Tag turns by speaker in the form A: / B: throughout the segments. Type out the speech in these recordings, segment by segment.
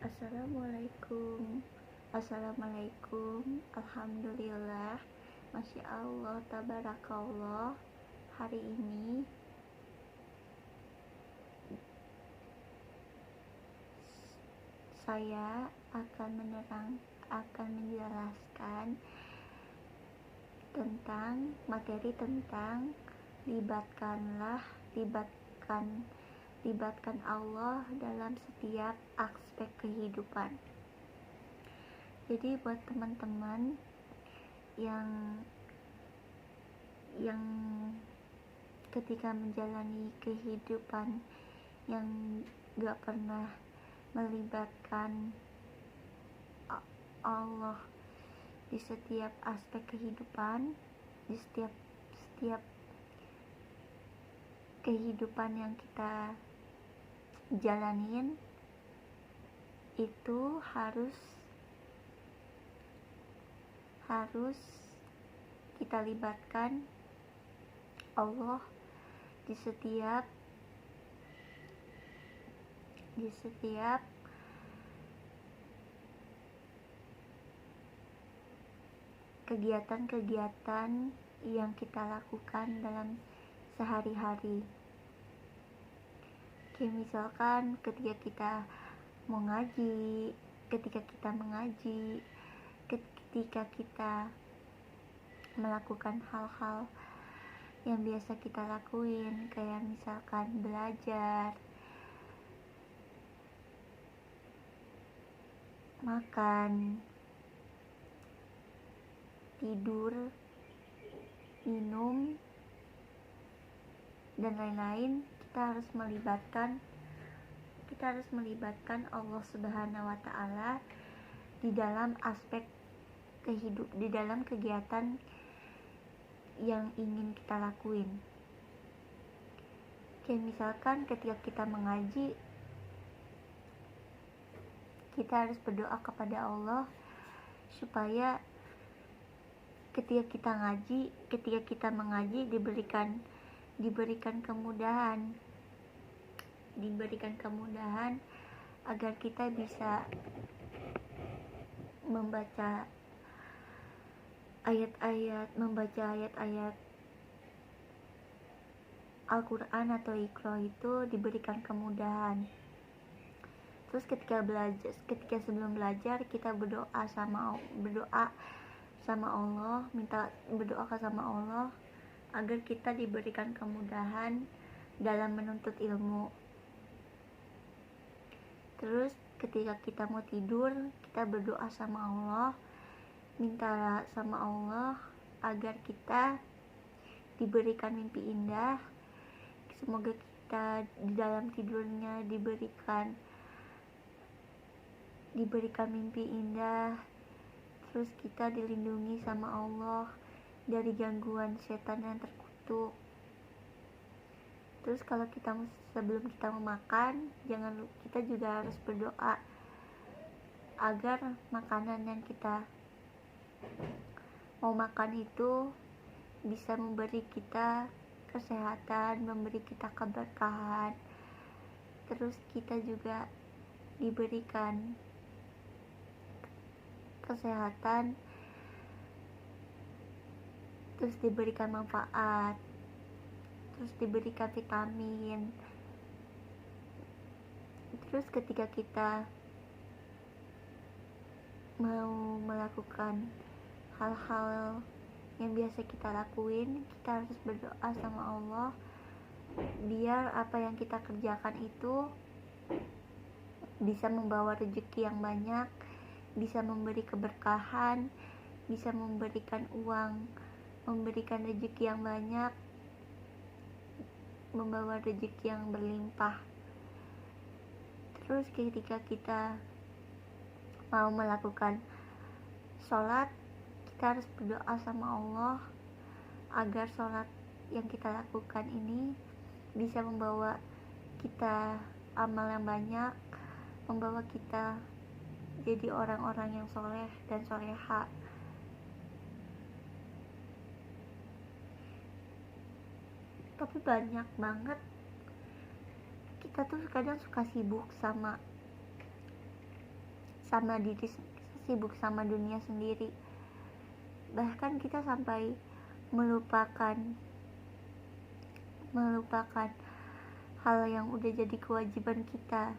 A: Assalamualaikum. Alhamdulillah. Masya Allah, tabarakallah. Hari ini saya akan menjelaskan tentang materi tentang libatkan Allah dalam setiap aspek kehidupan. Jadi buat teman-teman yang ketika menjalani kehidupan yang gak pernah melibatkan Allah di setiap aspek kehidupan, di setiap kehidupan yang kita jalanin, itu harus kita libatkan Allah di setiap kegiatan-kegiatan yang kita lakukan dalam sehari-hari. Kayak misalkan ketika kita mengaji, ketika kita melakukan hal-hal yang biasa kita lakuin, kayak misalkan belajar, makan, tidur, minum, dan lain-lain, kita harus melibatkan Allah Subhanahu wa Ta'ala di dalam di dalam kegiatan yang ingin kita lakuin. Kayak misalkan ketika kita mengaji, kita harus berdoa kepada Allah supaya ketika kita mengaji diberikan kemudahan agar kita bisa membaca ayat-ayat Al-Quran atau Iqra, itu diberikan kemudahan. Terus ketika sebelum belajar kita berdoa sama Allah, berdoa sama Allah agar kita diberikan kemudahan dalam menuntut ilmu. Terus ketika kita mau tidur, kita berdoa sama Allah, minta sama Allah agar kita diberikan mimpi indah. Semoga kita di dalam tidurnya diberikan mimpi indah. Terus kita dilindungi sama Allah dari gangguan setan yang terkutuk. Terus kalau sebelum kita makan, kita juga harus berdoa agar makanan yang kita mau makan itu bisa memberi kita kesehatan, memberi kita keberkahan. Terus kita juga diberikan kesehatan, terus diberikan manfaat, terus diberikan vitamin. Terus ketika kita mau melakukan hal-hal yang biasa kita lakuin, kita harus berdoa sama Allah biar apa yang kita kerjakan itu bisa membawa rezeki yang banyak, bisa memberi keberkahan, bisa memberikan uang, memberikan rezeki yang banyak, membawa rezeki yang berlimpah. Terus ketika kita mau melakukan sholat, kita harus berdoa sama Allah agar sholat yang kita lakukan ini bisa membawa kita amal yang banyak, membawa kita jadi orang-orang yang soleh dan soleha. Tapi banyak banget kita tuh kadang suka sibuk sama sibuk sama dunia sendiri. Bahkan kita sampai melupakan hal yang udah jadi kewajiban kita,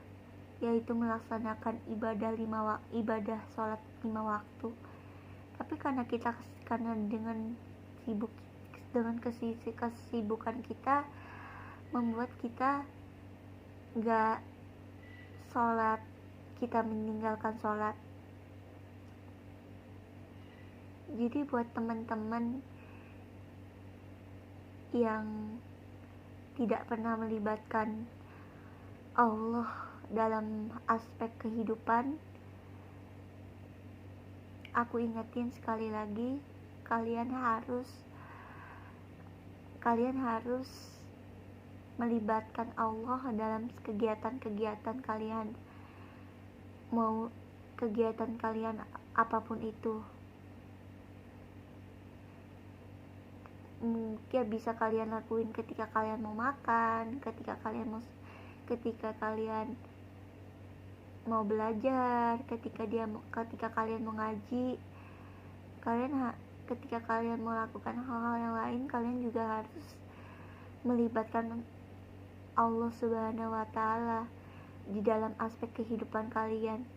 A: yaitu melaksanakan ibadah sholat 5 waktu. Tapi karena dengan kesibukan kita membuat kita gak sholat, kita meninggalkan sholat. Jadi buat teman-teman yang tidak pernah melibatkan Allah dalam aspek kehidupan, aku ingetin sekali lagi, kalian harus melibatkan Allah dalam kegiatan-kegiatan kalian, mau kegiatan kalian apapun itu. Mungkin bisa kalian lakuin ketika kalian mau makan, ketika kalian mau belajar, ketika kalian mau ngaji, ketika kalian mau lakukan hal-hal yang lain, kalian juga harus melibatkan Allah Subhanahu wa Ta'ala di dalam aspek kehidupan kalian.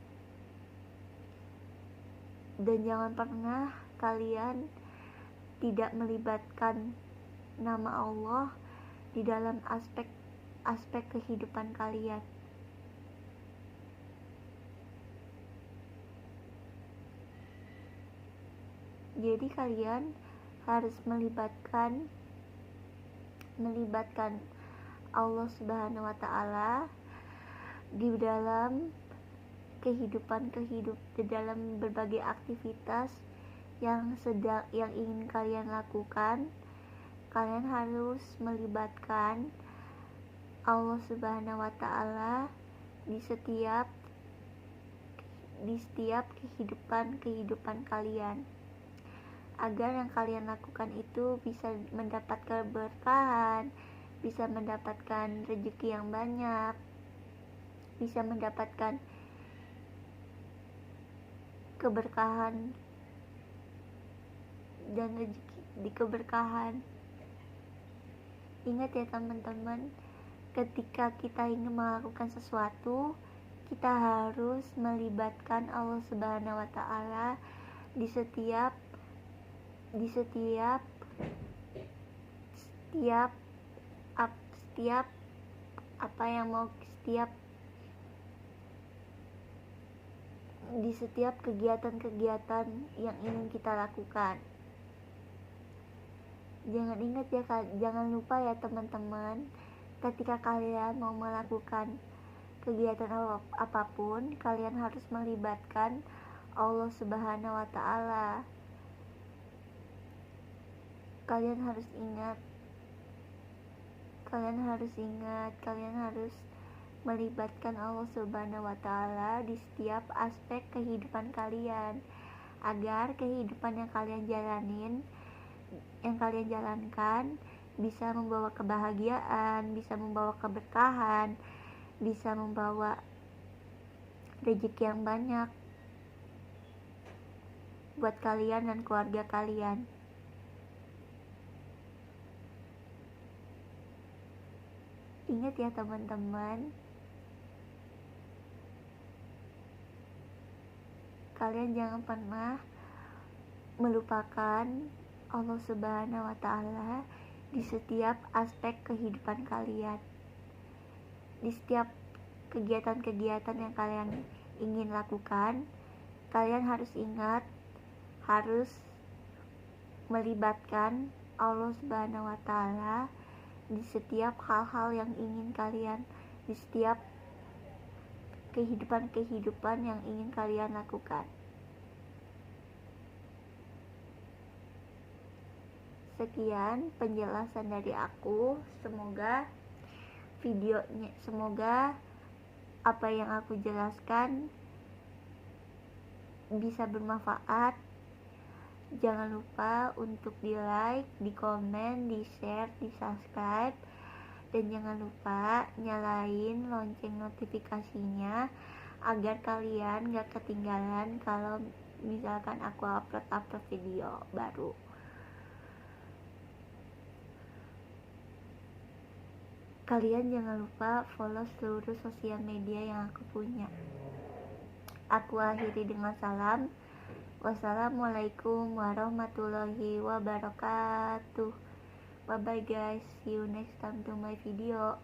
A: Dan jangan pernah kalian tidak melibatkan nama Allah di dalam aspek kehidupan kalian. Jadi kalian harus melibatkan Allah Subhanahu wa Ta'ala di dalam di dalam berbagai aktivitas yang ingin kalian lakukan. Kalian harus melibatkan Allah Subhanahu wa Ta'ala di setiap kehidupan kalian, agar yang kalian lakukan itu bisa mendapat keberkahan, bisa mendapatkan rezeki yang banyak, bisa mendapatkan keberkahan dan rezeki di keberkahan. Ingat ya teman-teman, ketika kita ingin melakukan sesuatu, kita harus melibatkan Allah Subhanahu wa Ta'ala di setiap kegiatan-kegiatan yang ingin kita lakukan. Jangan lupa ya teman-teman, ketika kalian mau melakukan kegiatan apapun, kalian harus melibatkan Allah Subhanahu wa Ta'ala. Kalian harus melibatkan Allah Subhanahu wa Ta'ala di setiap aspek kehidupan kalian, agar kehidupan yang kalian jalankan bisa membawa kebahagiaan, bisa membawa keberkahan, bisa membawa rezeki yang banyak buat kalian dan keluarga kalian. Ingat ya teman-teman, kalian jangan pernah melupakan Allah Subhanahu wa Ta'ala di setiap aspek kehidupan kalian, di setiap kegiatan-kegiatan yang kalian ingin lakukan. Kalian harus melibatkan Allah Subhanahu wa Ta'ala di setiap hal-hal yang ingin kalian, di setiap kehidupan yang ingin kalian lakukan. Sekian penjelasan dari aku. Semoga apa yang aku jelaskan bisa bermanfaat. Jangan lupa untuk di like, di komen, di share, di subscribe, dan jangan lupa nyalain lonceng notifikasinya agar kalian gak ketinggalan kalau misalkan aku upload video baru. Kalian jangan lupa follow seluruh sosial media yang aku punya. Aku akhiri dengan salam. Wassalamualaikum warahmatullahi wabarakatuh. Bye bye guys, see you next time to my video.